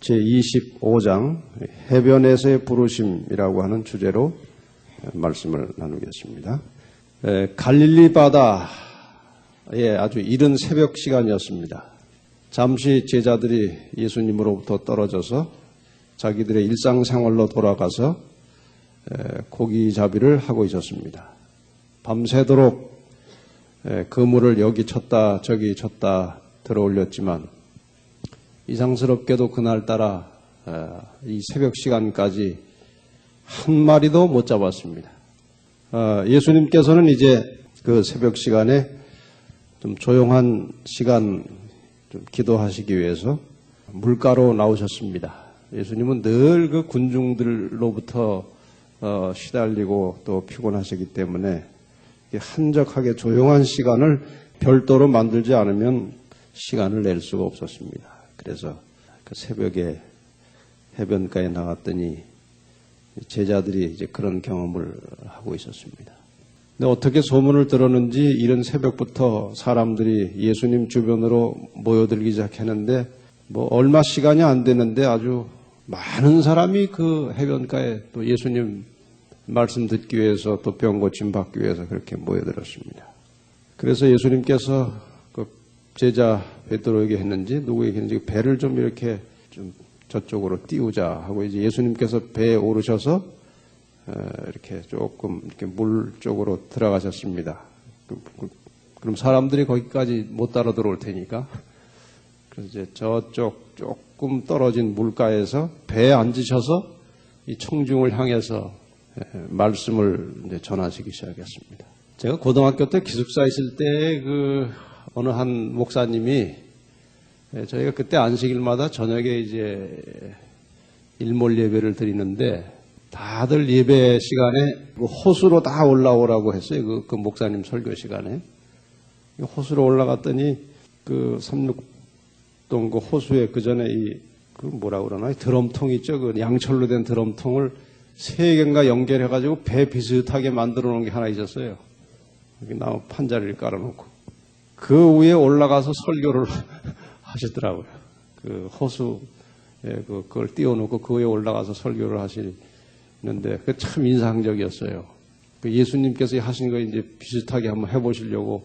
제25장 해변에서의 부르심이라고 하는 주제로 말씀을 나누겠습니다. 갈릴리 바다의 아주 이른 새벽 시간이었습니다. 잠시 제자들이 예수님으로부터 떨어져서 자기들의 일상생활로 돌아가서 고기잡이를 하고 있었습니다. 밤새도록 그물을 여기 쳤다 저기 쳤다 들어올렸지만 이상스럽게도 그날따라 이 새벽 시간까지 한 마리도 못 잡았습니다. 예수님께서는 이제 그 새벽 시간에 좀 조용한 시간 좀 기도하시기 위해서 물가로 나오셨습니다. 예수님은 늘 그 군중들로부터 시달리고 또 피곤하시기 때문에 한적하게 조용한 시간을 별도로 만들지 않으면 시간을 낼 수가 없었습니다. 그래서 그 새벽에 해변가에 나갔더니 제자들이 이제 그런 경험을 하고 있었습니다. 근데 어떻게 소문을 들었는지 이른 새벽부터 사람들이 예수님 주변으로 모여들기 시작했는데 뭐 얼마 시간이 안 되는데 아주 많은 사람이 그 해변가에 또 예수님 말씀 듣기 위해서 또 병 고침 받기 위해서 그렇게 모여들었습니다. 그래서 예수님께서 그 제자 베드로에게 했는지 누구에게 했는지 배를 좀 이렇게 좀 저쪽으로 띄우자 하고 이제 예수님께서 배에 오르셔서 이렇게 조금 이렇게 물 쪽으로 들어가셨습니다. 그럼 사람들이 거기까지 못 따라 들어올 테니까 그래서 이제 저쪽 조금 떨어진 물가에서 배에 앉으셔서 이 청중을 향해서 말씀을 이제 전하시기 시작했습니다. 제가 고등학교 때 기숙사 있을 때 그 어느 한 목사님이 저희가 그때 안식일마다 저녁에 이제 일몰 예배를 드리는데 다들 예배 시간에 호수로 다 올라오라고 했어요. 그 목사님 설교 시간에. 호수로 올라갔더니 그 삼육동 그 호수에 그 전에 그 뭐라 그러나 드럼통 있죠. 그 양철로 된 드럼통을 세 개인가 연결해가지고 배 비슷하게 만들어 놓은 게 하나 있었어요. 여기 나무 판자리를 깔아놓고. 그 위에 올라가서 설교를 하시더라고요. 그 호수에 그걸 띄워놓고 그 위에 올라가서 설교를 하시는데 그 참 인상적이었어요. 그 예수님께서 하신 거 이제 비슷하게 한번 해보시려고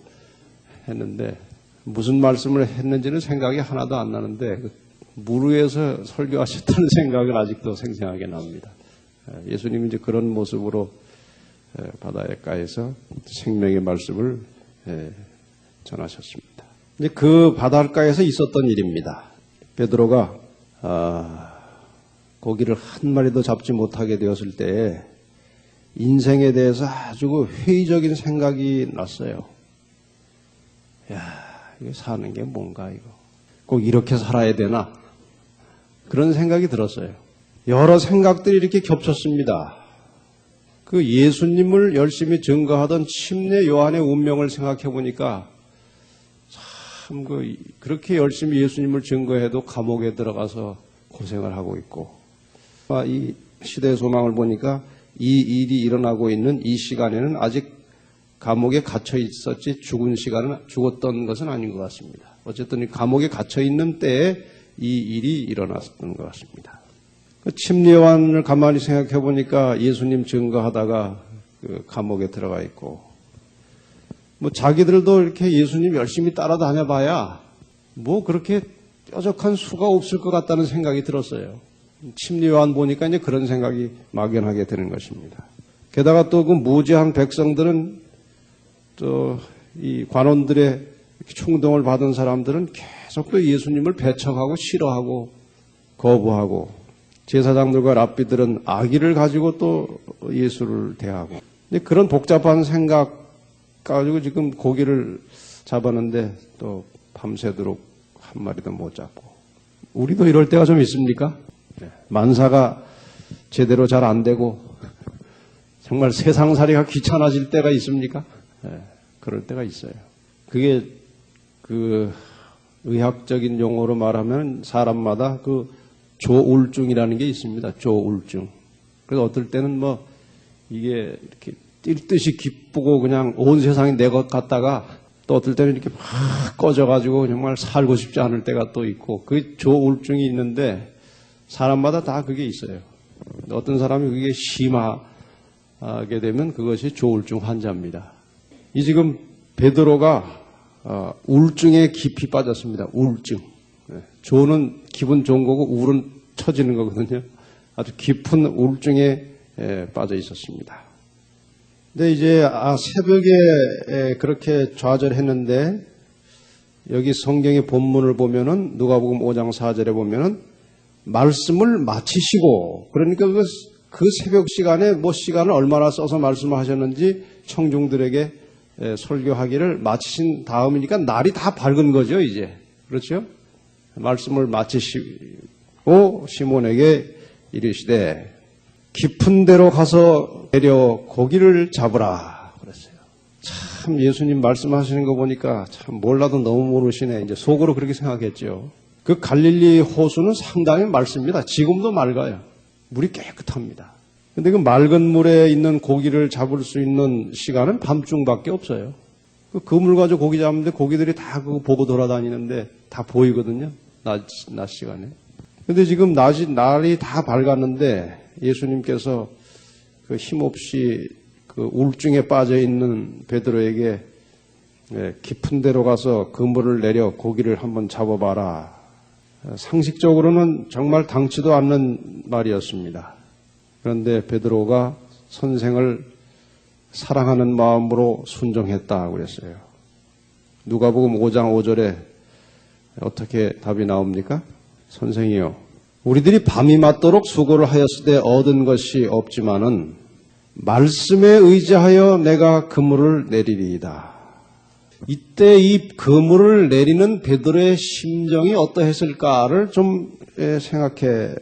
했는데 무슨 말씀을 했는지는 생각이 하나도 안 나는데 그 물 위에서 설교하셨다는 생각은 아직도 생생하게 납니다. 예수님이 이제 그런 모습으로 바닷가에서 생명의 말씀을 전하셨습니다. 이제 그 바닷가에서 있었던 일입니다. 베드로가 고기를 한 마리도 잡지 못하게 되었을 때에 인생에 대해서 아주 회의적인 생각이 났어요. 야, 이거 사는 게 뭔가 이거. 꼭 이렇게 살아야 되나? 그런 생각이 들었어요. 여러 생각들이 이렇게 겹쳤습니다. 그 예수님을 열심히 증거하던 침례 요한의 운명을 생각해 보니까 참 그렇게 열심히 예수님을 증거해도 감옥에 들어가서 고생을 하고 있고 이 시대의 소망을 보니까 이 일이 일어나고 있는 이 시간에는 아직 감옥에 갇혀 있었지 죽었던 것은 아닌 것 같습니다. 어쨌든 감옥에 갇혀 있는 때에 이 일이 일어났던 것 같습니다. 그 침례 요한을 가만히 생각해 보니까 예수님 증거하다가 그 감옥에 들어가 있고 뭐 자기들도 이렇게 예수님 열심히 따라다녀 봐야 뭐 그렇게 뾰족한 수가 없을 것 같다는 생각이 들었어요. 침례 요한 보니까 이제 그런 생각이 막연하게 드는 것입니다. 게다가 또 그 무지한 백성들은 또 이 관원들의 충동을 받은 사람들은 계속 또 예수님을 배척하고 싫어하고 거부하고 제사장들과 랍비들은 악의를 가지고 또 예수를 대하고 그런 복잡한 생각 가지고 지금 고기를 잡았는데 또 밤새도록 한 마리도 못 잡고 우리도 이럴 때가 좀 있습니까? 만사가 제대로 잘 안 되고 정말 세상살이가 귀찮아질 때가 있습니까? 그럴 때가 있어요. 그게 그 의학적인 용어로 말하면 사람마다 그 조울증이라는 게 있습니다. 조울증. 그래서 어떨 때는 뭐 이게 이렇게 뛸 듯이 기쁘고 그냥 온 세상이 내 것 같다가 또 어떨 때는 이렇게 막 꺼져가지고 정말 살고 싶지 않을 때가 또 있고 그 조울증이 있는데 사람마다 다 그게 있어요. 어떤 사람이 그게 심하게 되면 그것이 조울증 환자입니다. 이 지금 베드로가 우울증에 깊이 빠졌습니다. 우울증. 조는 기분 좋은 거고 우울은 처지는 거거든요. 아주 깊은 우울증에 빠져 있었습니다. 근데 이제 새벽에 그렇게 좌절했는데 여기 성경의 본문을 보면은 누가복음 5장 4절에 보면은 말씀을 마치시고 그러니까 그 새벽 시간에 시간을 얼마나 써서 말씀을 하셨는지 청중들에게 설교하기를 마치신 다음이니까 날이 다 밝은 거죠, 이제. 그렇죠? 말씀을 마치시고 시몬에게 이르시되 깊은 데로 가서 내려 고기를 잡으라 그랬어요. 참 예수님 말씀하시는 거 보니까 참 몰라도 너무 모르시네. 이제 속으로 그렇게 생각했죠. 그 갈릴리 호수는 상당히 맑습니다. 지금도 맑아요. 물이 깨끗합니다. 근데 그 맑은 물에 있는 고기를 잡을 수 있는 시간은 밤중밖에 없어요. 그 물 가지고 고기 잡는데 고기들이 다 그거 보고 돌아다니는데 다 보이거든요. 낮 시간에. 근데 지금 날이 다 밝았는데 예수님께서 그 힘없이 그 우울증에 빠져 있는 베드로에게 깊은 데로 가서 그물을 내려 고기를 한번 잡아봐라. 상식적으로는 정말 당치도 않는 말이었습니다. 그런데 베드로가 선생을 사랑하는 마음으로 순종했다 그랬어요. 누가복음 5장 5절에 어떻게 답이 나옵니까? 선생이요, 우리들이 밤이 맞도록 수고를 하였을 때 얻은 것이 없지만은 말씀에 의지하여 내가 그물을 내리리이다. 이때 이 그물을 내리는 베드로의 심정이 어떠했을까를 좀 생각해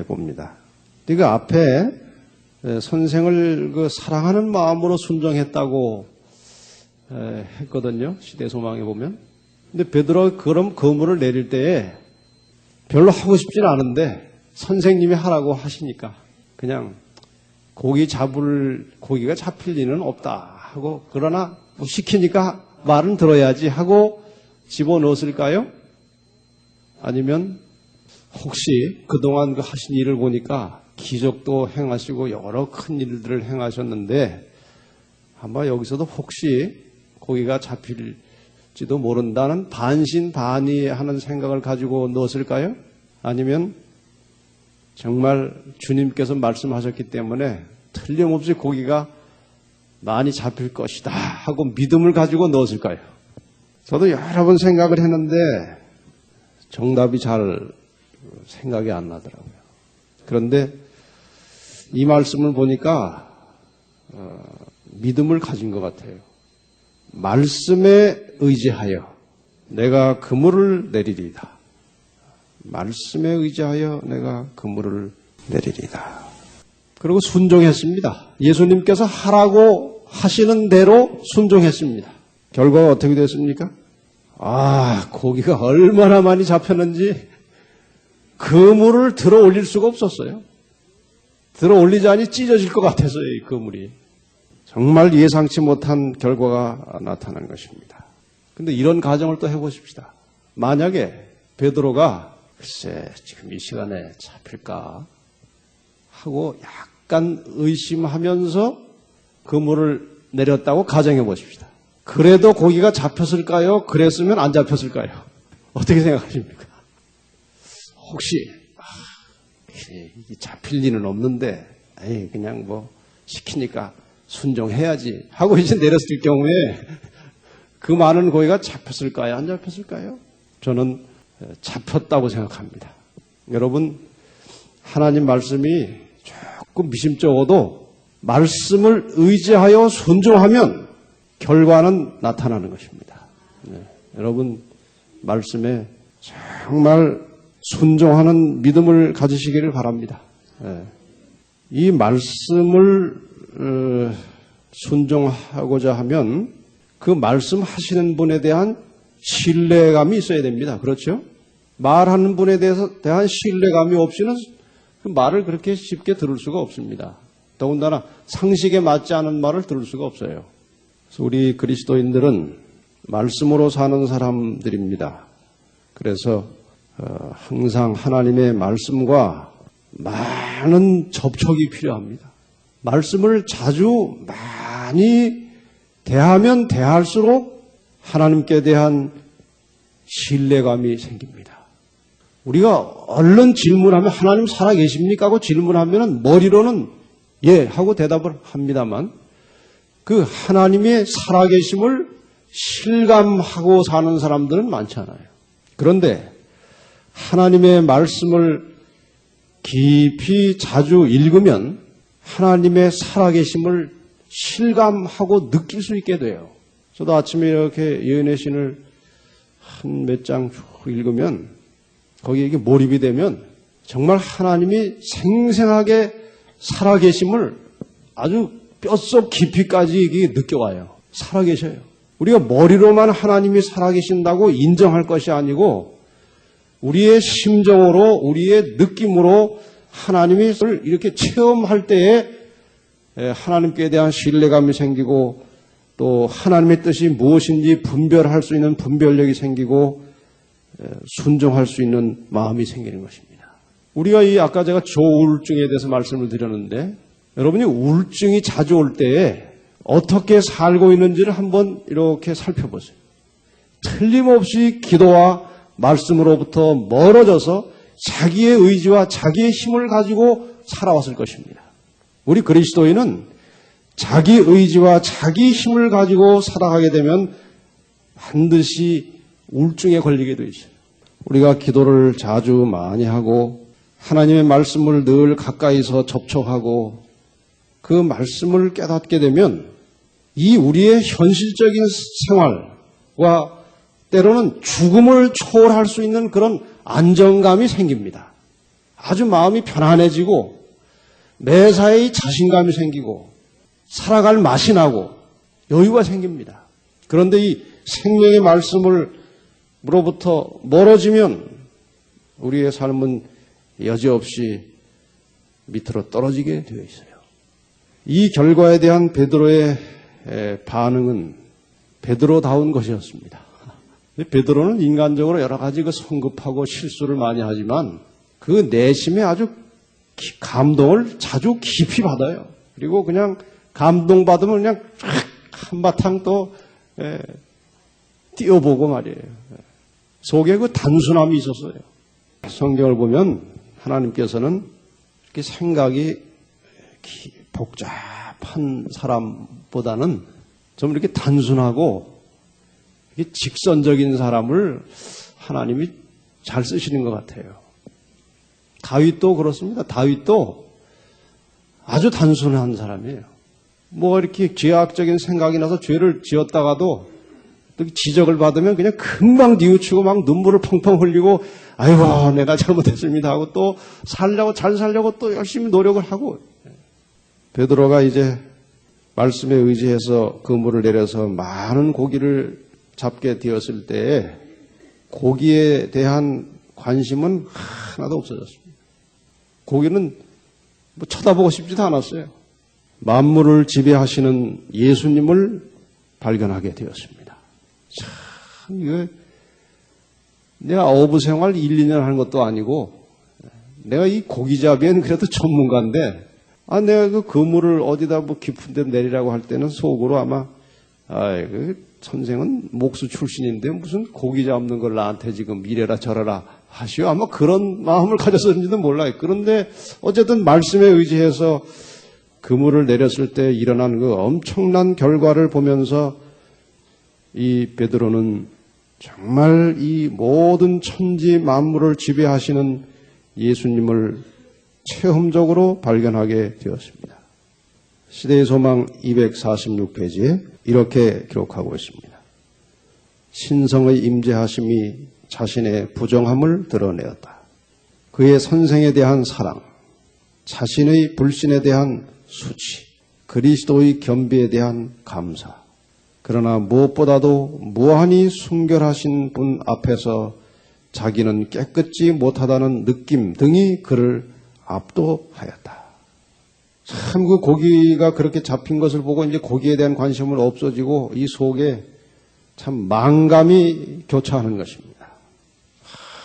봅니다. 그 앞에 선생을 그 사랑하는 마음으로 순종했다고 했거든요. 시대소망에 보면. 근데 베드로가 그럼 그물을 내릴 때에 별로 하고 싶진 않은데 선생님이 하라고 하시니까 그냥 고기가 잡힐 리는 없다 하고, 그러나 시키니까 말은 들어야지 하고 집어넣었을까요? 아니면 혹시 그동안 그 하신 일을 보니까 기적도 행하시고 여러 큰 일들을 행하셨는데 아마 여기서도 혹시 고기가 잡힐지도 모른다는 반신반의하는 생각을 가지고 넣었을까요? 아니면 정말 주님께서 말씀하셨기 때문에 틀림없이 고기가 많이 잡힐 것이다 하고 믿음을 가지고 넣었을까요? 저도 여러 번 생각을 했는데 정답이 잘 생각이 안 나더라고요. 그런데 이 말씀을 보니까 믿음을 가진 것 같아요. 말씀에 의지하여 내가 그물을 내리리이다. 말씀에 의지하여 내가 그물을 내리리이다. 그리고 순종했습니다. 예수님께서 하라고 하시는 대로 순종했습니다. 결과가 어떻게 됐습니까? 고기가 얼마나 많이 잡혔는지 그물을 들어 올릴 수가 없었어요. 들어 올리자니 찢어질 것 같아서요, 이 그물이. 정말 예상치 못한 결과가 나타난 것입니다. 근데 이런 가정을 또 해보십시다. 만약에 베드로가 글쎄 지금 이 시간에 잡힐까 하고 약간 의심하면서 그물을 내렸다고 가정해 보십시다. 그래도 고기가 잡혔을까요? 그랬으면 안 잡혔을까요? 어떻게 생각하십니까? 혹시 잡힐 리는 없는데 그냥 시키니까 순종해야지 하고 이제 내렸을 경우에 그 많은 고기가 잡혔을까요? 안 잡혔을까요? 저는 잡혔다고 생각합니다. 여러분, 하나님 말씀이 조금 미심쩍어도 말씀을 의지하여 순종하면 결과는 나타나는 것입니다. 여러분, 말씀에 정말 순종하는 믿음을 가지시기를 바랍니다. 이 말씀을 순종하고자 하면 그 말씀하시는 분에 대한 신뢰감이 있어야 됩니다. 그렇죠? 말하는 분에 대한 신뢰감이 없이는 그 말을 그렇게 쉽게 들을 수가 없습니다. 더군다나 상식에 맞지 않은 말을 들을 수가 없어요. 그래서 우리 그리스도인들은 말씀으로 사는 사람들입니다. 그래서 항상 하나님의 말씀과 많은 접촉이 필요합니다. 말씀을 자주 많이 대하면 대할수록 하나님께 대한 신뢰감이 생깁니다. 우리가 얼른 질문하면 하나님 살아계십니까? 하고 질문하면 머리로는 예 하고 대답을 합니다만 그 하나님의 살아계심을 실감하고 사는 사람들은 많지 않아요. 그런데 하나님의 말씀을 깊이 자주 읽으면 하나님의 살아계심을 실감하고 느낄 수 있게 돼요. 저도 아침에 이렇게 예언의 신을 한 몇 장 읽으면 거기에 이게 몰입이 되면 정말 하나님이 생생하게 살아계심을 아주 뼛속 깊이까지 이게 느껴와요. 살아계셔요. 우리가 머리로만 하나님이 살아계신다고 인정할 것이 아니고 우리의 심정으로 우리의 느낌으로 하나님이 이렇게 체험할 때에 하나님께 대한 신뢰감이 생기고 또 하나님의 뜻이 무엇인지 분별할 수 있는 분별력이 생기고 순종할 수 있는 마음이 생기는 것입니다. 우리가 아까 제가 조울증에 대해서 말씀을 드렸는데 여러분이 우울증이 자주 올 때에 어떻게 살고 있는지를 한번 이렇게 살펴보세요. 틀림없이 기도와 말씀으로부터 멀어져서 자기의 의지와 자기의 힘을 가지고 살아왔을 것입니다. 우리 그리스도인은 자기 의지와 자기 힘을 가지고 살아가게 되면 반드시 우울증에 걸리게 되어 있어요. 우리가 기도를 자주 많이 하고 하나님의 말씀을 늘 가까이서 접촉하고 그 말씀을 깨닫게 되면 이 우리의 현실적인 생활과 때로는 죽음을 초월할 수 있는 그런 안정감이 생깁니다. 아주 마음이 편안해지고 매사에 자신감이 생기고 살아갈 맛이 나고 여유가 생깁니다. 그런데 이 생명의 말씀으로부터 멀어지면 우리의 삶은 여지없이 밑으로 떨어지게 되어 있어요. 이 결과에 대한 베드로의 반응은 베드로다운 것이었습니다. 베드로는 인간적으로 여러 가지 성급하고 실수를 많이 하지만 그 내심에 아주 감동을 자주 깊이 받아요. 그리고 그냥 감동받으면 그냥 한바탕 또 뛰어보고 말이에요. 속에 그 단순함이 있었어요. 성경을 보면 하나님께서는 이렇게 생각이 복잡한 사람보다는 좀 이렇게 단순하고 이렇게 직선적인 사람을 하나님이 잘 쓰시는 것 같아요. 다윗도 그렇습니다. 다윗도 아주 단순한 사람이에요. 뭐 이렇게 죄악적인 생각이 나서 죄를 지었다가도 또 지적을 받으면 그냥 금방 뉘우치고 막 눈물을 펑펑 흘리고 아이고 내가 잘못했습니다 하고 또 잘 살려고 또 열심히 노력을 하고 베드로가 이제 말씀에 의지해서 그물을 내려서 많은 고기를 잡게 되었을 때에 고기에 대한 관심은 하나도 없어졌습니다. 고기는 뭐 쳐다보고 싶지도 않았어요. 만물을 지배하시는 예수님을 발견하게 되었습니다. 참 이거 내가 어부 생활 1, 2년 하는 것도 아니고 내가 이 고기잡이엔 그래도 전문가인데 내가 그 그물을 어디다 뭐 깊은 데 내리라고 할 때는 속으로 아마 그 선생은 목수 출신인데 무슨 고기 잡는 걸 나한테 지금 이래라 저래라 하시오. 아마 그런 마음을 가졌었는지도 몰라요. 그런데 어쨌든 말씀에 의지해서 그물을 내렸을 때 일어난 그 엄청난 결과를 보면서 이 베드로는 정말 이 모든 천지 만물을 지배하시는 예수님을 체험적으로 발견하게 되었습니다. 시대의 소망 246페이지에 이렇게 기록하고 있습니다. 신성의 임재하심이 자신의 부정함을 드러내었다. 그의 선생에 대한 사랑, 자신의 불신에 대한 수치, 그리스도의 겸비에 대한 감사. 그러나 무엇보다도 무한히 순결하신 분 앞에서 자기는 깨끗지 못하다는 느낌 등이 그를 압도하였다. 참 그 고기가 그렇게 잡힌 것을 보고 이제 고기에 대한 관심은 없어지고 이 속에 참 망감이 교차하는 것입니다.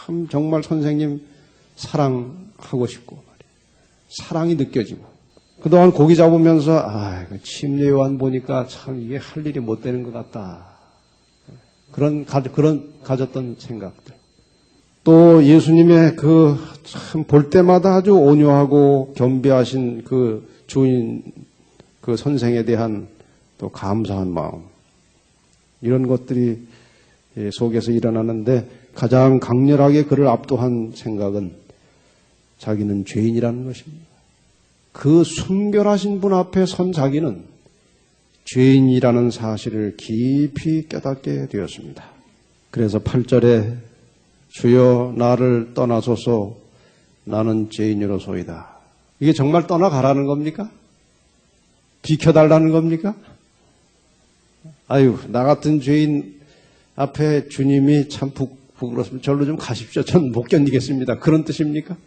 참 정말 선생님 사랑하고 싶고 사랑이 느껴지고 그동안 고기 잡으면서 침례요한 보니까 참 이게 할 일이 못 되는 것 같다. 그런 가졌던 생각들. 또 예수님의 참 볼 때마다 아주 온유하고 겸비하신 그 주인, 그 선생에 대한 또 감사한 마음. 이런 것들이 속에서 일어나는데 가장 강렬하게 그를 압도한 생각은 자기는 죄인이라는 것입니다. 그 순결하신 분 앞에 선 자기는 죄인이라는 사실을 깊이 깨닫게 되었습니다. 그래서 8절에 주여 나를 떠나소서 나는 죄인으로소이다. 이게 정말 떠나가라는 겁니까? 비켜달라는 겁니까? 나 같은 죄인 앞에 주님이 참 부끄럽습니다. 절로 좀 가십시오. 전 못 견디겠습니다. 그런 뜻입니까?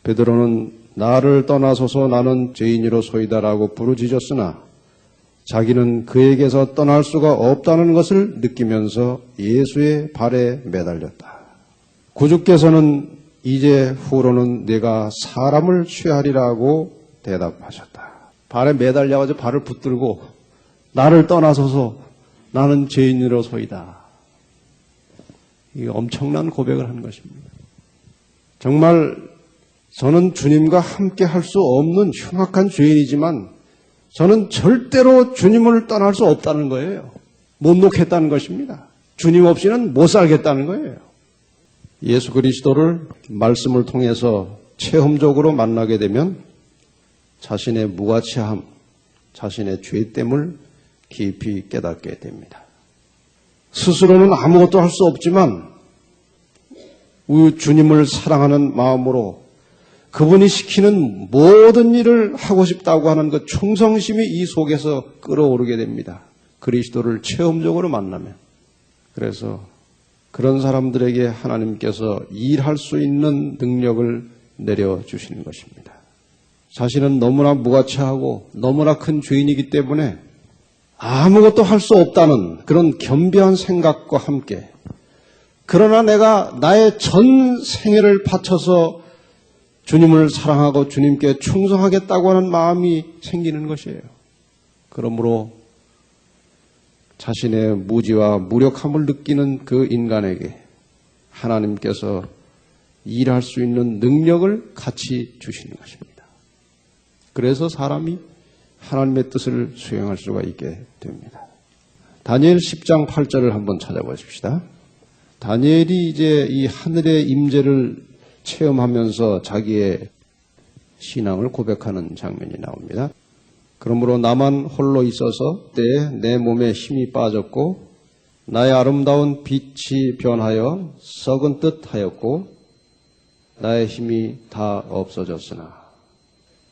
베드로는 나를 떠나소서 나는 죄인으로소이다라고 부르짖었으나 자기는 그에게서 떠날 수가 없다는 것을 느끼면서 예수의 발에 매달렸다. 구주께서는 이제 후로는 내가 사람을 취하리라고 대답하셨다. 발에 매달려가지고 발을 붙들고 나를 떠나소서 나는 죄인으로소이다. 이게 엄청난 고백을 한 것입니다. 정말 저는 주님과 함께 할 수 없는 흉악한 죄인이지만 저는 절대로 주님을 떠날 수 없다는 거예요. 못 놓겠다는 것입니다. 주님 없이는 못 살겠다는 거예요. 예수 그리스도를 말씀을 통해서 체험적으로 만나게 되면 자신의 무가치함, 자신의 죄됨을 깊이 깨닫게 됩니다. 스스로는 아무것도 할 수 없지만 주님을 사랑하는 마음으로 그분이 시키는 모든 일을 하고 싶다고 하는 그 충성심이 이 속에서 끌어오르게 됩니다. 그리스도를 체험적으로 만나면. 그래서 그런 사람들에게 하나님께서 일할 수 있는 능력을 내려주시는 것입니다. 자신은 너무나 무가치하고 너무나 큰 죄인이기 때문에 아무것도 할 수 없다는 그런 겸비한 생각과 함께 그러나 내가 나의 전 생애를 바쳐서 주님을 사랑하고 주님께 충성하겠다고 하는 마음이 생기는 것이에요. 그러므로 자신의 무지와 무력함을 느끼는 그 인간에게 하나님께서 일할 수 있는 능력을 같이 주시는 것입니다. 그래서 사람이 하나님의 뜻을 수행할 수가 있게 됩니다. 다니엘 10장 8절을 한번 찾아보십시다. 다니엘이 이제 이 하늘의 임재를 체험하면서 자기의 신앙을 고백하는 장면이 나옵니다. 그러므로 나만 홀로 있어서 때에 내 몸에 힘이 빠졌고 나의 아름다운 빛이 변하여 썩은 듯 하였고 나의 힘이 다 없어졌으나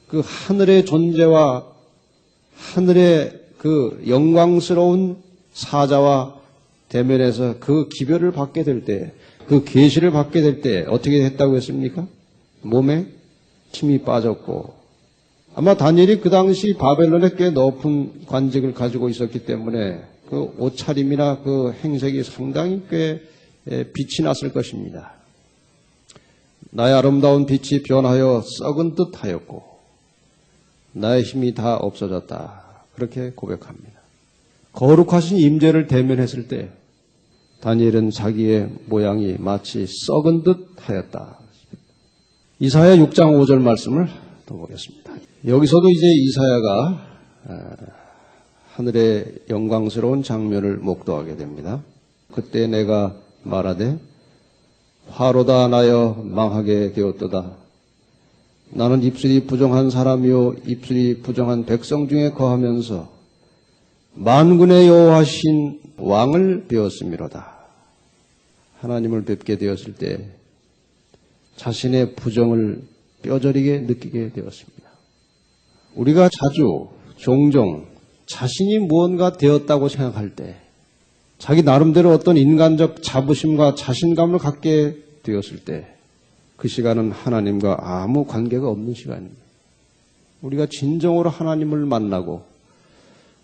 그 하늘의 존재와 하늘의 그 영광스러운 사자와 대면해서 그 기별을 받게 될 때, 그 계시를 받게 될 때 어떻게 했다고 했습니까? 몸에 힘이 빠졌고 아마 다니엘이 그 당시 바벨론에 꽤 높은 관직을 가지고 있었기 때문에 그 옷차림이나 그 행색이 상당히 꽤 빛이 났을 것입니다. 나의 아름다운 빛이 변하여 썩은 듯 하였고 나의 힘이 다 없어졌다. 그렇게 고백합니다. 거룩하신 임재를 대면했을 때 다니엘은 자기의 모양이 마치 썩은 듯 하였다. 이사야 6장 5절 말씀을 또 보겠습니다. 여기서도 이제 이사야가 하늘의 영광스러운 장면을 목도하게 됩니다. 그때 내가 말하되 화로다 나여 망하게 되었도다. 나는 입술이 부정한 사람이요 입술이 부정한 백성 중에 거하면서 만군의 여호와신 왕을 배웠음이로다. 하나님을 뵙게 되었을 때 자신의 부정을 뼈저리게 느끼게 되었습니다. 우리가 자주 종종 자신이 무언가 되었다고 생각할 때 자기 나름대로 어떤 인간적 자부심과 자신감을 갖게 되었을 때 그 시간은 하나님과 아무 관계가 없는 시간입니다. 우리가 진정으로 하나님을 만나고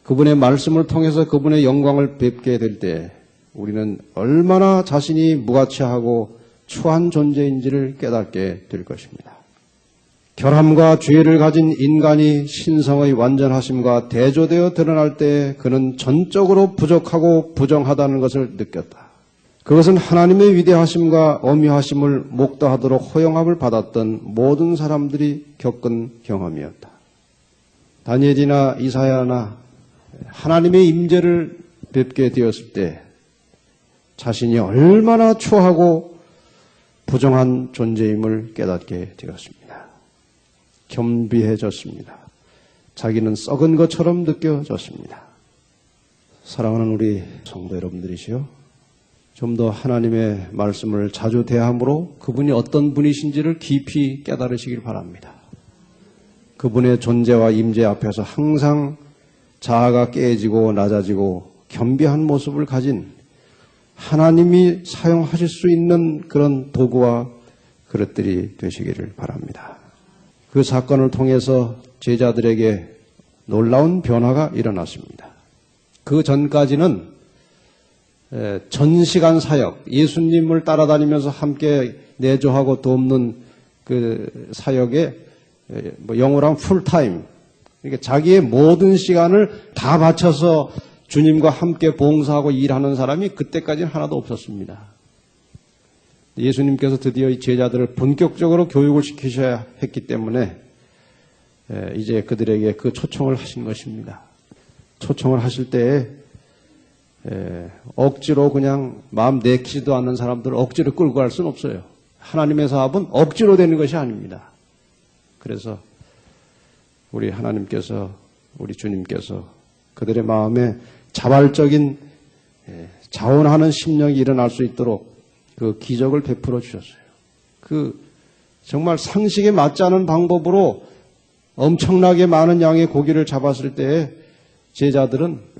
그분의 말씀을 통해서 그분의 영광을 뵙게 될 때 우리는 얼마나 자신이 무가치하고 추한 존재인지를 깨닫게 될 것입니다. 결함과 죄를 가진 인간이 신성의 완전하심과 대조되어 드러날 때 그는 전적으로 부족하고 부정하다는 것을 느꼈다. 그것은 하나님의 위대하심과 엄유하심을 목도하도록 허용함을 받았던 모든 사람들이 겪은 경험이었다. 다니엘이나 이사야나 하나님의 임재를 뵙게 되었을 때 자신이 얼마나 추하고 부정한 존재임을 깨닫게 되었습니다. 겸비해졌습니다. 자기는 썩은 것처럼 느껴졌습니다. 사랑하는 우리 성도 여러분들이시여, 좀 더 하나님의 말씀을 자주 대함으로 그분이 어떤 분이신지를 깊이 깨달으시길 바랍니다. 그분의 존재와 임재 앞에서 항상 자아가 깨지고 낮아지고 겸비한 모습을 가진 하나님이 사용하실 수 있는 그런 도구와 그릇들이 되시기를 바랍니다. 그 사건을 통해서 제자들에게 놀라운 변화가 일어났습니다. 그 전까지는 전시간 사역, 예수님을 따라다니면서 함께 내조하고 돕는 그 사역에 영어로 하면 풀타임, 그러니까 자기의 모든 시간을 다 바쳐서 주님과 함께 봉사하고 일하는 사람이 그때까지는 하나도 없었습니다. 예수님께서 드디어 이 제자들을 본격적으로 교육을 시키셔야 했기 때문에 이제 그들에게 그 초청을 하신 것입니다. 초청을 하실 때에 억지로 그냥 마음 내키지도 않는 사람들을 억지로 끌고 갈 수는 없어요. 하나님의 사업은 억지로 되는 것이 아닙니다. 그래서 우리 하나님께서, 우리 주님께서 그들의 마음에 자발적인 자원하는 심령이 일어날 수 있도록 그 기적을 베풀어 주셨어요. 그 정말 상식에 맞지 않은 방법으로 엄청나게 많은 양의 고기를 잡았을 때에 제자들은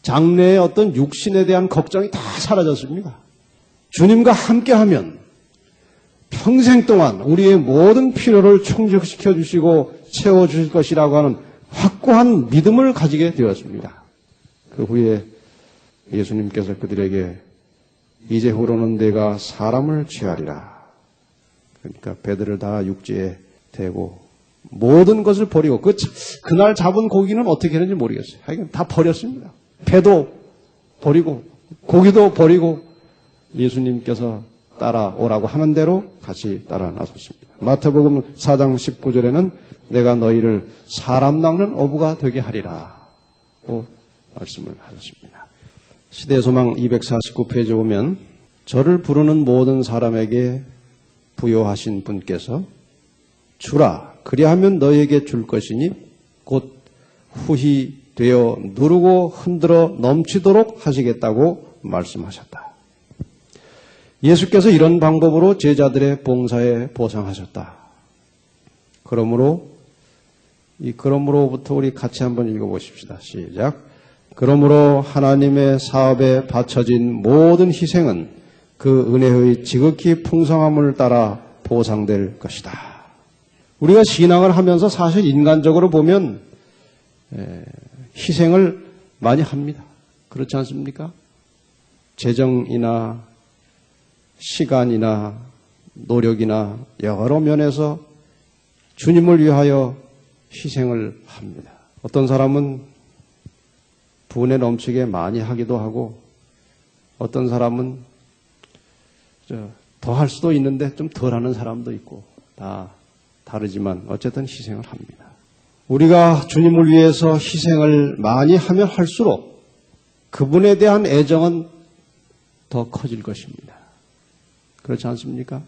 장래의 어떤 육신에 대한 걱정이 다 사라졌습니다. 주님과 함께하면 평생 동안 우리의 모든 필요를 충족시켜 주시고 채워주실 것이라고 하는 확고한 믿음을 가지게 되었습니다. 그 후에 예수님께서 그들에게 이제후로는 내가 사람을 취하리라. 그러니까 배들을 다 육지에 대고 모든 것을 버리고 그날 잡은 고기는 어떻게 했는지 모르겠어요. 하여간 다 버렸습니다. 배도 버리고 고기도 버리고 예수님께서 따라오라고 하는 대로 같이 따라 나섰습니다. 마태복음 4장 19절에는 내가 너희를 사람 낚는 어부가 되게 하리라 고 말씀을 하셨습니다. 시대의 소망 249페이지 보면 저를 부르는 모든 사람에게 부요하신 분께서 주라 그리하면 너희에게 줄 것이니 곧 후히 되어 누르고 흔들어 넘치도록 하시겠다고 말씀하셨다. 예수께서 이런 방법으로 제자들의 봉사에 보상하셨다. 그러므로부터 우리 같이 한번 읽어보십시다. 시작. 그러므로 하나님의 사업에 바쳐진 모든 희생은 그 은혜의 지극히 풍성함을 따라 보상될 것이다. 우리가 신앙을 하면서 사실 인간적으로 보면 희생을 많이 합니다. 그렇지 않습니까? 재정이나 시간이나 노력이나 여러 면에서 주님을 위하여 희생을 합니다. 어떤 사람은 분에 넘치게 많이 하기도 하고 어떤 사람은 더 할 수도 있는데 좀 덜 하는 사람도 있고 다 다르지만 어쨌든 희생을 합니다. 우리가 주님을 위해서 희생을 많이 하면 할수록 그분에 대한 애정은 더 커질 것입니다. 그렇지 않습니까?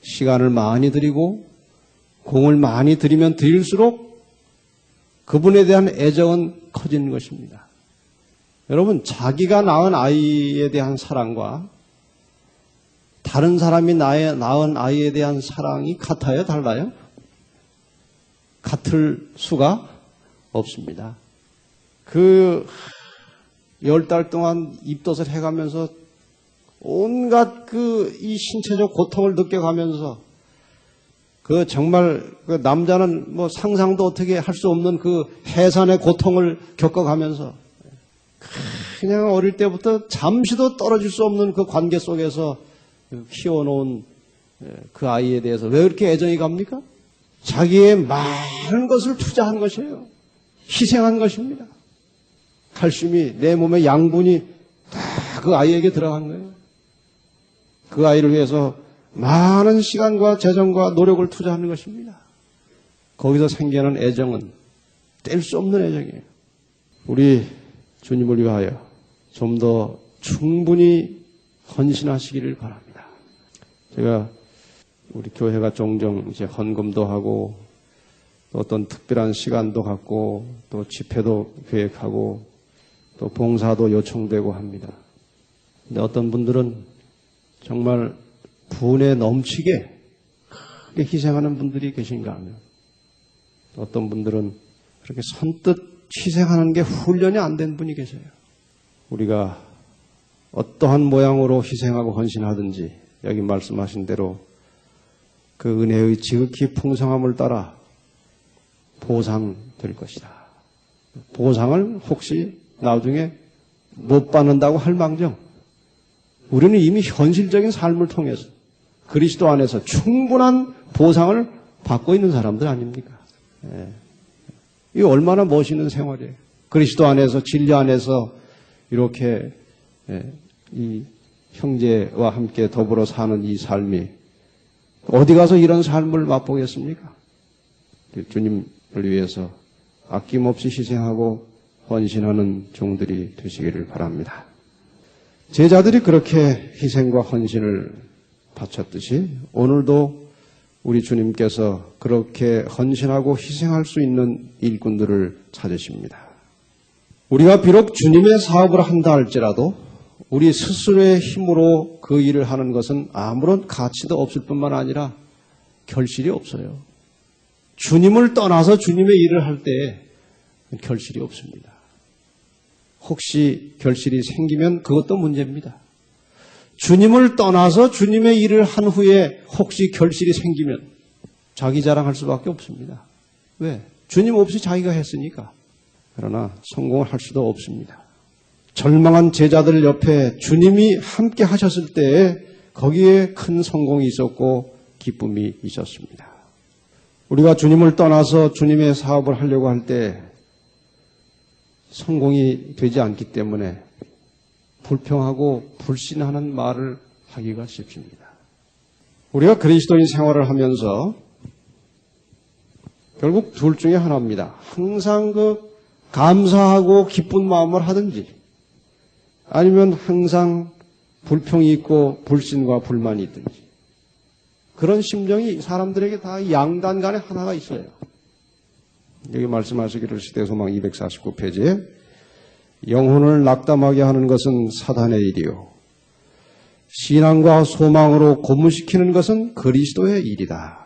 시간을 많이 들이고 공을 많이 들이면 들일수록 그분에 대한 애정은 커지는 것입니다. 여러분, 자기가 낳은 아이에 대한 사랑과 다른 사람이 낳은 아이에 대한 사랑이 같아요? 달라요? 같을 수가 없습니다. 10달 동안 입덧을 해가면서 온갖 이 신체적 고통을 느껴가면서 정말 남자는 상상도 어떻게 할 수 없는 해산의 고통을 겪어가면서 그냥 어릴 때부터 잠시도 떨어질 수 없는 그 관계 속에서 키워놓은 그 아이에 대해서 왜 그렇게 애정이 갑니까? 자기의 많은 것을 투자한 것이에요. 희생한 것입니다. 칼슘이 내 몸의 양분이 다 그 아이에게 들어간 거예요. 그 아이를 위해서 많은 시간과 재정과 노력을 투자하는 것입니다. 거기서 생기는 애정은 뗄 수 없는 애정이에요. 우리 주님을 위하여 좀 더 충분히 헌신하시기를 바랍니다. 제가 우리 교회가 종종 이제 헌금도 하고 또 어떤 특별한 시간도 갖고 또 집회도 계획하고 또 봉사도 요청되고 합니다. 근데 어떤 분들은 정말 분에 넘치게 크게 희생하는 분들이 계신가 하면 어떤 분들은 그렇게 선뜻 희생하는 게 훈련이 안 된 분이 계세요. 우리가 어떠한 모양으로 희생하고 헌신하든지 여기 말씀하신 대로 그 은혜의 지극히 풍성함을 따라 보상될 것이다. 보상을 혹시 나중에 못 받는다고 할 망정 우리는 이미 현실적인 삶을 통해서 그리스도 안에서 충분한 보상을 받고 있는 사람들 아닙니까? 이게 얼마나 멋있는 생활이에요. 그리스도 안에서 진리 안에서 이렇게 이 형제와 함께 더불어 사는 이 삶이 어디 가서 이런 삶을 맛보겠습니까? 주님을 위해서 아낌없이 희생하고 헌신하는 종들이 되시기를 바랍니다. 제자들이 그렇게 희생과 헌신을 바쳤듯이 오늘도 우리 주님께서 그렇게 헌신하고 희생할 수 있는 일꾼들을 찾으십니다. 우리가 비록 주님의 사업을 한다 할지라도 우리 스스로의 힘으로 그 일을 하는 것은 아무런 가치도 없을 뿐만 아니라 결실이 없어요. 주님을 떠나서 주님의 일을 할 때 결실이 없습니다. 혹시 결실이 생기면 그것도 문제입니다. 주님을 떠나서 주님의 일을 한 후에 혹시 결실이 생기면 자기 자랑할 수밖에 없습니다. 왜? 주님 없이 자기가 했으니까. 그러나 성공을 할 수도 없습니다. 절망한 제자들 옆에 주님이 함께 하셨을 때에 거기에 큰 성공이 있었고 기쁨이 있었습니다. 우리가 주님을 떠나서 주님의 사업을 하려고 할 때 성공이 되지 않기 때문에 불평하고 불신하는 말을 하기가 쉽습니다. 우리가 그리스도인 생활을 하면서 결국 둘 중에 하나입니다. 항상 감사하고 기쁜 마음을 하든지 아니면 항상 불평이 있고 불신과 불만이 있든지 그런 심정이 사람들에게 다 양단 간에 하나가 있어요. 여기 말씀하시기를 시대소망 249페이지에 영혼을 낙담하게 하는 것은 사단의 일이요 신앙과 소망으로 고무시키는 것은 그리스도의 일이다.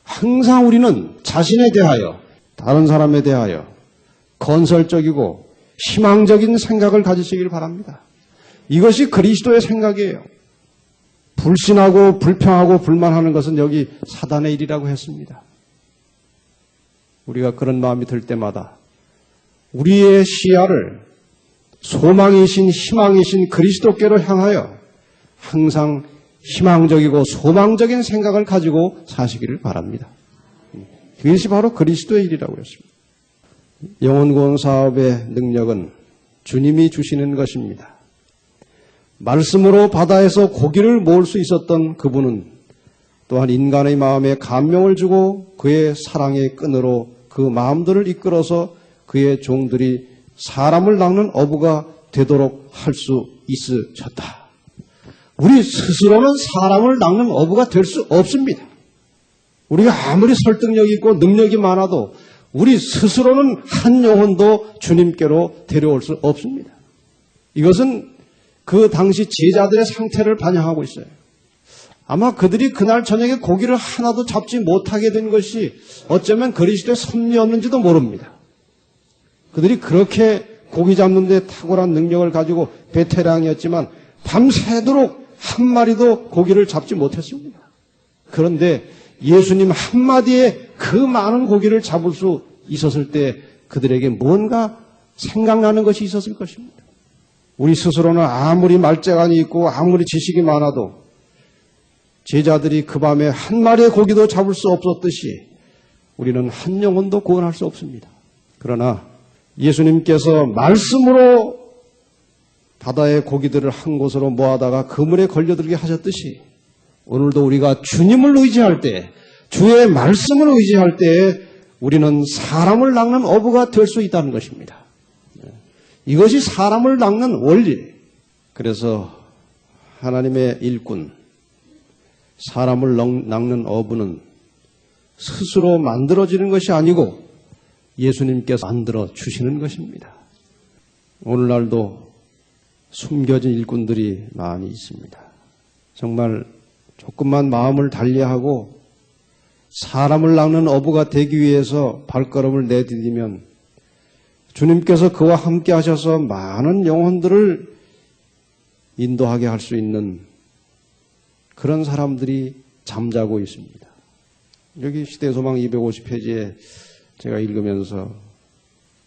항상 우리는 자신에 대하여 다른 사람에 대하여 건설적이고 희망적인 생각을 가지시길 바랍니다. 이것이 그리스도의 생각이에요. 불신하고 불평하고 불만하는 것은 여기 사단의 일이라고 했습니다. 우리가 그런 마음이 들 때마다 우리의 시야를 소망이신 희망이신 그리스도께로 향하여 항상 희망적이고 소망적인 생각을 가지고 사시기를 바랍니다. 그것이 바로 그리스도의 일이라고 했습니다. 영혼구원 사업의 능력은 주님이 주시는 것입니다. 말씀으로 바다에서 고기를 모을 수 있었던 그분은 또한 인간의 마음에 감명을 주고 그의 사랑의 끈으로 그 마음들을 이끌어서 그의 종들이 사람을 낚는 어부가 되도록 할 수 있으셨다. 우리 스스로는 사람을 낚는 어부가 될 수 없습니다. 우리가 아무리 설득력이 있고 능력이 많아도 우리 스스로는 한 영혼도 주님께로 데려올 수 없습니다. 이것은 그 당시 제자들의 상태를 반영하고 있어요. 아마 그들이 그날 저녁에 고기를 하나도 잡지 못하게 된 것이 어쩌면 그리스도의 섭리였는지도 모릅니다. 그들이 그렇게 고기 잡는 데 탁월한 능력을 가지고 베테랑이었지만 밤새도록 한 마리도 고기를 잡지 못했습니다. 그런데 예수님 한마디에 그 많은 고기를 잡을 수 있었을 때 그들에게 뭔가 생각나는 것이 있었을 것입니다. 우리 스스로는 아무리 말재간이 있고 아무리 지식이 많아도 제자들이 그 밤에 한 마리의 고기도 잡을 수 없었듯이 우리는 한 영혼도 구원할 수 없습니다. 그러나 예수님께서 말씀으로 바다의 고기들을 한 곳으로 모아다가 그물에 걸려들게 하셨듯이 오늘도 우리가 주님을 의지할 때, 주의 말씀을 의지할 때 우리는 사람을 낚는 어부가 될 수 있다는 것입니다. 이것이 사람을 낚는 원리. 그래서 하나님의 일꾼, 사람을 낚는 어부는 스스로 만들어지는 것이 아니고 예수님께서 만들어 주시는 것입니다. 오늘날도 숨겨진 일꾼들이 많이 있습니다. 정말 조금만 마음을 달리하고 사람을 낚는 어부가 되기 위해서 발걸음을 내디디면 주님께서 그와 함께 하셔서 많은 영혼들을 인도하게 할 수 있는 그런 사람들이 잠자고 있습니다. 여기 시대소망 250페이지에 제가 읽으면서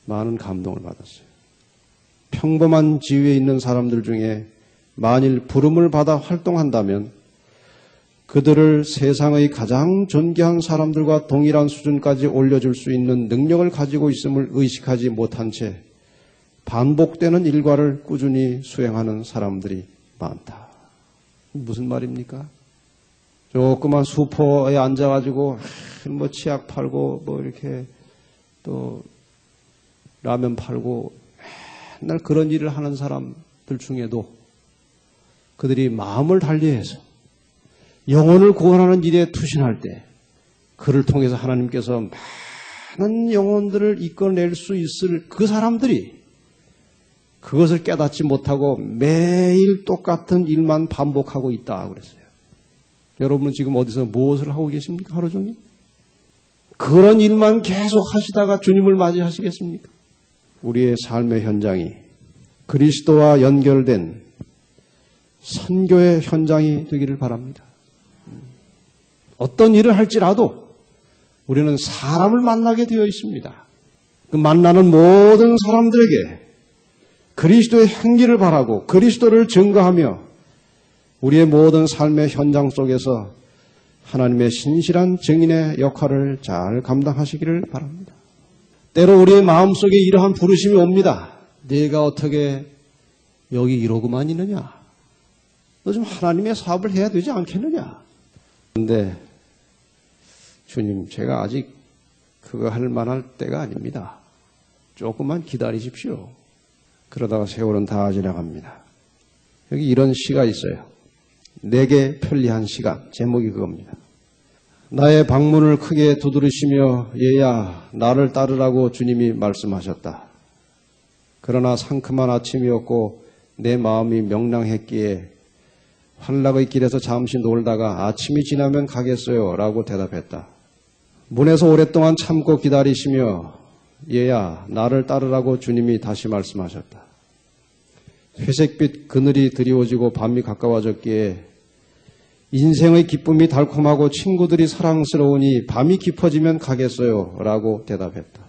많은 감동을 받았어요. 평범한 지위에 있는 사람들 중에 만일 부름을 받아 활동한다면 그들을 세상의 가장 존귀한 사람들과 동일한 수준까지 올려줄 수 있는 능력을 가지고 있음을 의식하지 못한 채 반복되는 일과를 꾸준히 수행하는 사람들이 많다. 무슨 말입니까? 조그만 수포에 앉아가지고 뭐 치약 팔고 뭐 이렇게 또 라면 팔고 맨날 그런 일을 하는 사람들 중에도 그들이 마음을 달리해서 영혼을 구원하는 일에 투신할 때 그를 통해서 하나님께서 많은 영혼들을 이끌어낼 수 있을 그 사람들이 그것을 깨닫지 못하고 매일 똑같은 일만 반복하고 있다 그랬어요. 여러분은 지금 어디서 무엇을 하고 계십니까? 하루 종일? 그런 일만 계속 하시다가 주님을 맞이하시겠습니까? 우리의 삶의 현장이 그리스도와 연결된 선교의 현장이 되기를 바랍니다. 어떤 일을 할지라도 우리는 사람을 만나게 되어 있습니다. 그 만나는 모든 사람들에게 그리스도의 행기를 바라고 그리스도를 증거하며 우리의 모든 삶의 현장 속에서 하나님의 신실한 증인의 역할을 잘 감당하시기를 바랍니다. 때로 우리의 마음속에 이러한 부르심이 옵니다. 네가 어떻게 여기 이러고만 있느냐? 너 좀 하나님의 사업을 해야 되지 않겠느냐? 그런데 주님, 제가 아직 그거 할 만할 때가 아닙니다. 조금만 기다리십시오. 그러다가 세월은 다 지나갑니다. 여기 이런 시가 있어요. 내게 편리한 시간. 제목이 그겁니다. 나의 방문을 크게 두드리시며 얘야 나를 따르라고 주님이 말씀하셨다. 그러나 상큼한 아침이었고 내 마음이 명랑했기에 환락의 길에서 잠시 놀다가 아침이 지나면 가겠어요 라고 대답했다. 문에서 오랫동안 참고 기다리시며 얘야 나를 따르라고 주님이 다시 말씀하셨다. 회색빛 그늘이 드리워지고 밤이 가까워졌기에 인생의 기쁨이 달콤하고 친구들이 사랑스러우니 밤이 깊어지면 가겠어요 라고 대답했다.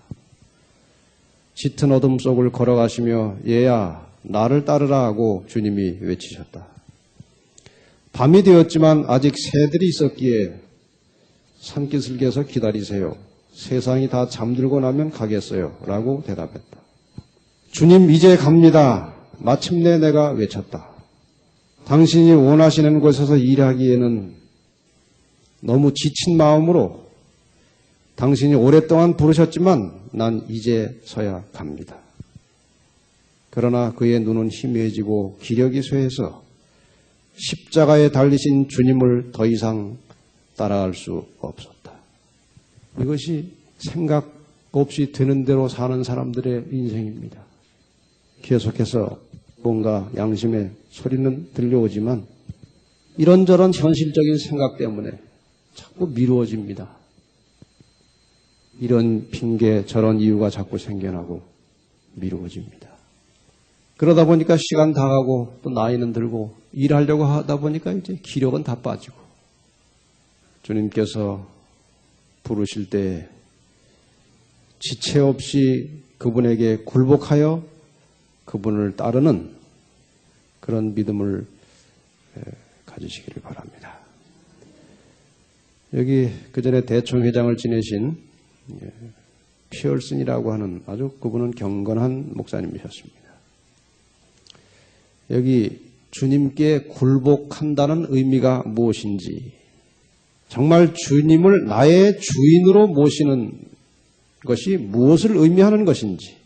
짙은 어둠 속을 걸어가시며 얘야 나를 따르라 하고 주님이 외치셨다. 밤이 되었지만 아직 새들이 있었기에 산기슭에서 기다리세요. 세상이 다 잠들고 나면 가겠어요 라고 대답했다. 주님 이제 갑니다. 마침내 내가 외쳤다. 당신이 원하시는 곳에서 일하기에는 너무 지친 마음으로 당신이 오랫동안 부르셨지만 난 이제서야 갑니다. 그러나 그의 눈은 희미해지고 기력이 쇠해서 십자가에 달리신 주님을 더 이상 따라갈 수 없었다. 이것이 생각 없이 되는 대로 사는 사람들의 인생입니다. 계속해서 뭔가 양심의 소리는 들려오지만 이런저런 현실적인 생각 때문에 자꾸 미루어집니다. 이런 핑계 저런 이유가 자꾸 생겨나고 미루어집니다. 그러다 보니까 시간 다 가고 또 나이는 들고 일하려고 하다 보니까 이제 기력은 다 빠지고 주님께서 부르실 때 지체 없이 그분에게 굴복하여 그분을 따르는 그런 믿음을 가지시기를 바랍니다. 여기 그전에 대총회장을 지내신 피얼슨이라고 하는 아주 그분은 경건한 목사님이셨습니다. 여기 주님께 굴복한다는 의미가 무엇인지, 정말 주님을 나의 주인으로 모시는 것이 무엇을 의미하는 것인지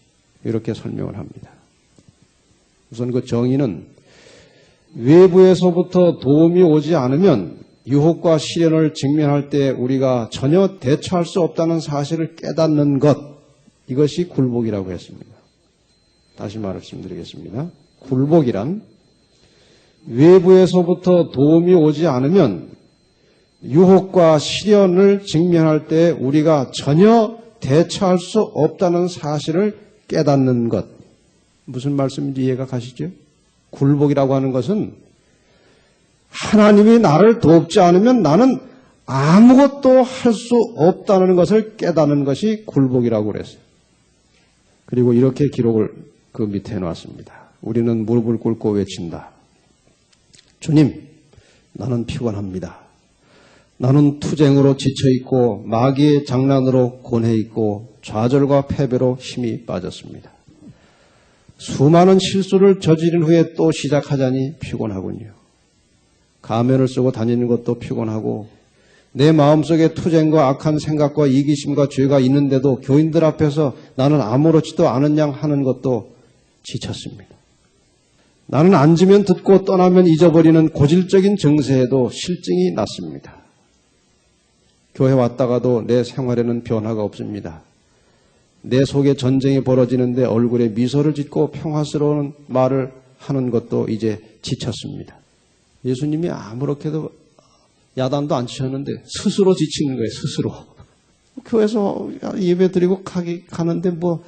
이렇게 설명을 합니다. 우선 그 정의는 외부에서부터 도움이 오지 않으면 유혹과 시련을 직면할 때 우리가 전혀 대처할 수 없다는 사실을 깨닫는 것, 이것이 굴복이라고 했습니다. 다시 말씀드리겠습니다. 굴복이란 외부에서부터 도움이 오지 않으면 유혹과 시련을 직면할 때 우리가 전혀 대처할 수 없다는 사실을 깨닫는 것. 무슨 말씀인지 이해가 가시죠? 굴복이라고 하는 것은 하나님이 나를 돕지 않으면 나는 아무것도 할 수 없다는 것을 깨닫는 것이 굴복이라고 그랬어요. 그리고 이렇게 기록을 그 밑에 해놨습니다. 우리는 무릎을 꿇고 외친다. 주님, 나는 피곤합니다. 나는 투쟁으로 지쳐있고 마귀의 장난으로 고뇌있고 좌절과 패배로 힘이 빠졌습니다. 수많은 실수를 저지른 후에 또 시작하자니 피곤하군요. 가면을 쓰고 다니는 것도 피곤하고 내 마음속에 투쟁과 악한 생각과 이기심과 죄가 있는데도 교인들 앞에서 나는 아무렇지도 않은 양 하는 것도 지쳤습니다. 나는 앉으면 듣고 떠나면 잊어버리는 고질적인 증세에도 실증이 났습니다. 교회 왔다가도 내 생활에는 변화가 없습니다. 내 속에 전쟁이 벌어지는데 얼굴에 미소를 짓고 평화스러운 말을 하는 것도 이제 지쳤습니다. 예수님이 아무렇게도 야단도 안 치셨는데 스스로 지치는 거예요. 스스로. 교회에서 예배 드리고 가는데 뭐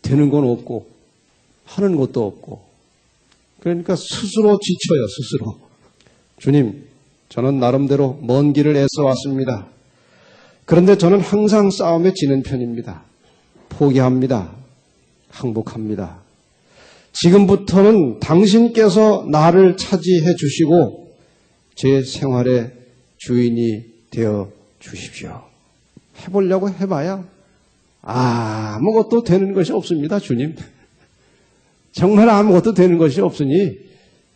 되는 건 없고 하는 것도 없고, 그러니까 스스로 지쳐요. 스스로. 주님, 저는 나름대로 먼 길을 애써 왔습니다. 그런데 저는 항상 싸움에 지는 편입니다. 포기합니다. 항복합니다. 지금부터는 당신께서 나를 차지해 주시고 제 생활의 주인이 되어 주십시오. 해보려고 해봐야 아무것도 되는 것이 없습니다. 주님. 정말 아무것도 되는 것이 없으니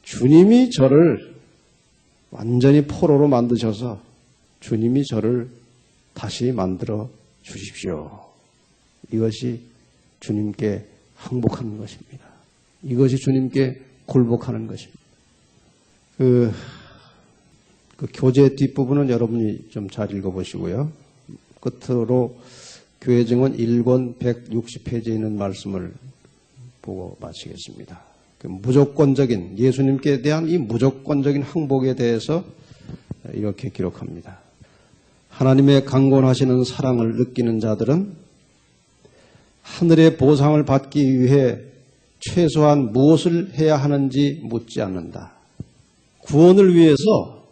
주님이 저를 완전히 포로로 만드셔서 주님이 저를 다시 만들어 주십시오. 이것이 주님께 항복하는 것입니다. 이것이 주님께 굴복하는 것입니다. 그 교재 뒷부분은 여러분이 좀 잘 읽어보시고요. 끝으로 교회 증언 1권 160페이지에 있는 말씀을 보고 마치겠습니다. 그 무조건적인, 예수님께 대한 이 무조건적인 항복에 대해서 이렇게 기록합니다. 하나님의 강권하시는 사랑을 느끼는 자들은 하늘의 보상을 받기 위해 최소한 무엇을 해야 하는지 묻지 않는다. 구원을 위해서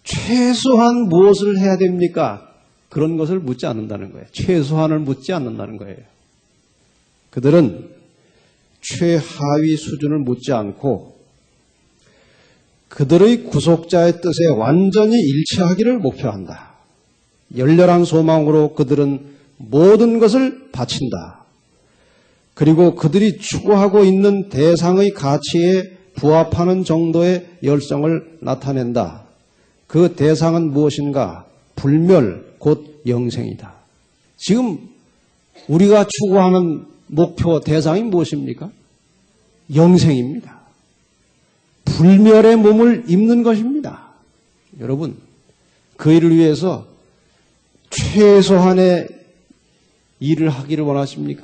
최소한 무엇을 해야 됩니까? 그런 것을 묻지 않는다는 거예요. 최소한을 묻지 않는다는 거예요. 그들은 최하위 수준을 묻지 않고 그들의 구속자의 뜻에 완전히 일치하기를 목표한다. 열렬한 소망으로 그들은 모든 것을 바친다. 그리고 그들이 추구하고 있는 대상의 가치에 부합하는 정도의 열성을 나타낸다. 그 대상은 무엇인가? 불멸, 곧 영생이다. 지금 우리가 추구하는 목표 대상이 무엇입니까? 영생입니다. 불멸의 몸을 입는 것입니다. 여러분, 그 일을 위해서 최소한의 일을 하기를 원하십니까?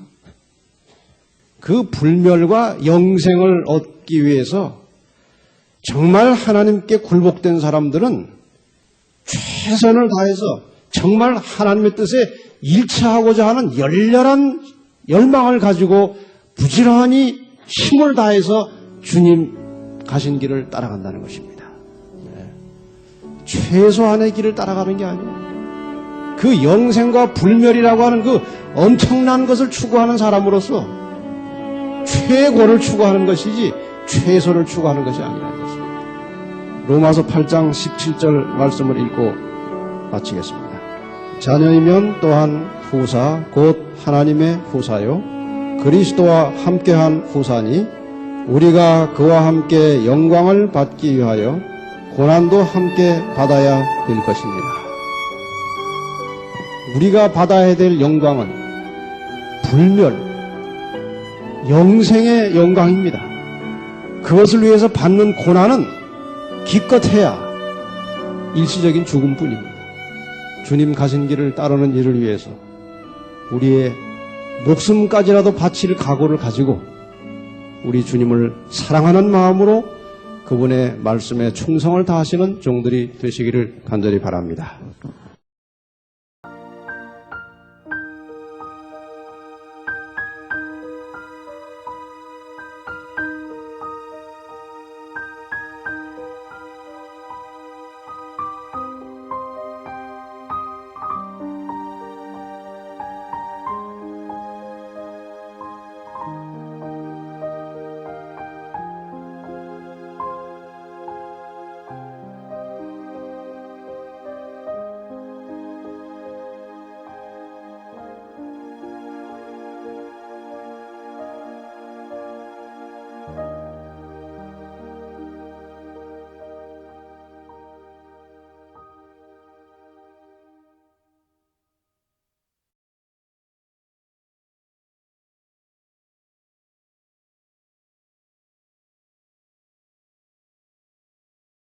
그 불멸과 영생을 얻기 위해서 정말 하나님께 굴복된 사람들은 최선을 다해서 정말 하나님의 뜻에 일치하고자 하는 열렬한 열망을 가지고 부지런히 힘을 다해서 주님 가신 길을 따라간다는 것입니다. 최소한의 길을 따라가는 게 아니에요. 그 영생과 불멸이라고 하는 그 엄청난 것을 추구하는 사람으로서 최고를 추구하는 것이지 최소를 추구하는 것이 아니라는 것입니다. 로마서 8장 17절 말씀을 읽고 마치겠습니다. 자녀이면 또한 후사, 곧 하나님의 후사요. 그리스도와 함께한 후사니 우리가 그와 함께 영광을 받기 위하여 고난도 함께 받아야 될 것입니다. 우리가 받아야 될 영광은 불멸, 영생의 영광입니다. 그것을 위해서 받는 고난은 기껏해야 일시적인 죽음뿐입니다. 주님 가신 길을 따르는 일을 위해서 우리의 목숨까지라도 바칠 각오를 가지고 우리 주님을 사랑하는 마음으로 그분의 말씀에 충성을 다하시는 종들이 되시기를 간절히 바랍니다.